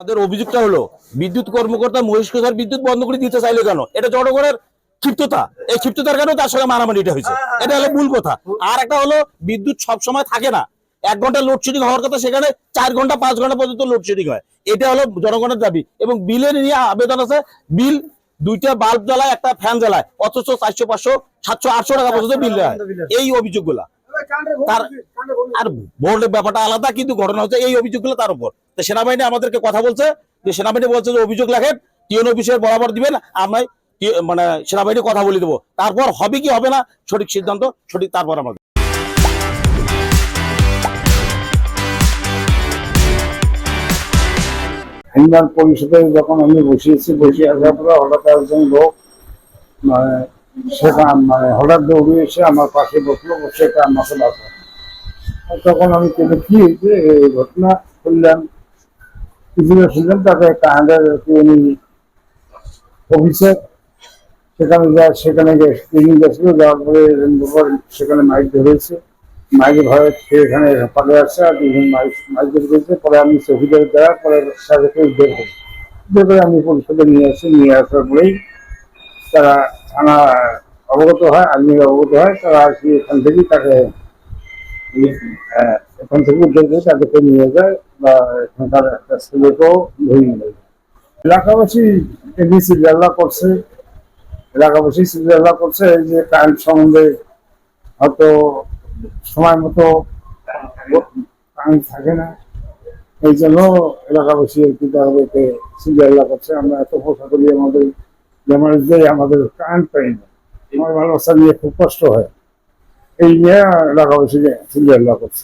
আমাদের অভিযোগটা হলো বিদ্যুৎ কর্মকর্তা মহিষকোষার বিদ্যুৎ বন্ধ করে দিতে চাইলো কেন? এটা জনগণের ক্ষিপ্ততা। এই ক্ষিপ্ততার কারণে তার সঙ্গে মারামারিটা হয়েছে। এটা হলো মূল কথা। আর একটা হলো বিদ্যুৎ সব সময় থাকে না। 1 ঘন্টা লোডশেডিং হওয়ার কথা, সেখানে 4 ঘন্টা 5 ঘন্টা পর্যন্ত লোডশেডিং হয়। এটা হলো জনগণের দাবি। এবং বিলের নিয়ে আবেদন আছে। বিল 2টা বাল্ব জ্বালায়, একটা ফ্যান জ্বালায়, অথচ 400 500 700 800 টাকা পর্যন্ত বিল দেয়। এই অভিযোগগুলা তার, আর বোর্ডের ব্যাপারটা আলাদা, কিন্তু ঘটনা হচ্ছে এই অভিযোগগুলো তার উপর। তো সেনাবাহিনী আমাদেরকে কথা বলছে যে, সেনাবাহিনী বলছে যে অভিযোগ লেখেন, টিএন অফিসের বরাবর দিবেন, আমরা মানে সেনাবাহিনী কথা বলে দেবো। তারপর হবে কি হবে না সঠিক সিদ্ধান্ত সঠিক তারপর আমাদের। হিন্দু পরিষদে যখন আমি বসিয়েছি, বসে আসার পরে হঠাৎ একজন লোক মানে মানে হঠাৎ দৌড়ে এসে আমার পাশে বসলো, বসে আমাকে বাঁচা। তখন আমি কি যে এই ঘটনা শুনলাম, কিছু শুনলাম, তাকে কানাডার অফিসে সেখানে গেছিল। যাওয়ার পরে সেখানে মাইক ধরেছে, মাইকে ভয়ে এখানে পালে আসছে, আর 2জন মাইক ধরে গেছে। পরে আমি চৌকিদার দেওয়ার পরে তাদেরকে বের করে আমি পরিষদে নিয়ে আসার পরেই তারা থানা অবগত হয়, আর্মি অবগত হয়। তারা আর কি এখান থেকেই তাকে উদ্ধার করে তাদেরকে নিয়ে যায়, বা এখানকার একটা ছেলেকেও ধরে নিয়ে যায়। এলাকাবাসী এমনি চিল্লা করছে, এই যে কারেন্ট সম্বন্ধে হয়তো সময় মতো কারেন্ট থাকে না, এই জন্য এলাকাবাসী আর কি তাদেরকে চিল্লা করছে। আমরা এত পয়সা করি, আমাদের কারেন্ট পাই না, আমার ভালোবাসা নিয়ে খুব কষ্ট হয়, এই নিয়ে এলাকাবাসী চিল্লা করছে।